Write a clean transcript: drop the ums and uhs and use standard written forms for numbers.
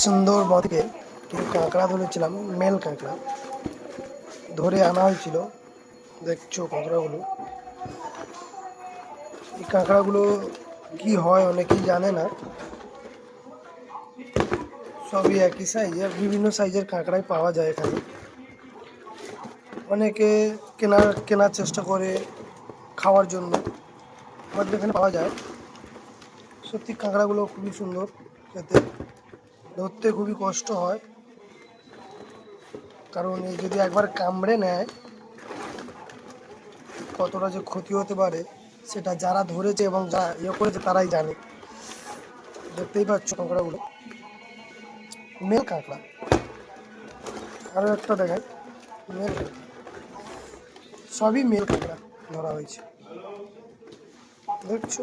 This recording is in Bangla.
সুন্দরবন থেকে কিছু কাঁকড়া ধরেছিলাম, মেল কাঁকড়া ধরে আনা হয়েছিল। দেখছো কাঁকড়াগুলো, এই কাঁকড়াগুলো কি হয় অনেকেই জানে না। সবই একই সাইজের, বিভিন্ন সাইজের কাঁকড়াই পাওয়া যায় এখানে। অনেকে কেনার চেষ্টা করে খাওয়ার জন্য, আমাদের এখানে পাওয়া যায়। সত্যি কাঁকড়াগুলো খুবই সুন্দর খেতে, ধরতে খুবই কষ্ট হয়, কারণ এই যদি একবার কামড়ে নেয় কতটা যে ক্ষতি হতে পারে সেটা যারা ধরেছে এবং যারা করেছে তারাই জানে। দেখতেই পাচ্ছ কাঁকড়াগুলো, মেল কাঁকড়া। আরও একটা দেখাই, মেল কাঁকড়া, সবই মেল কাঁকড়া ধরা হয়েছে, দেখছো।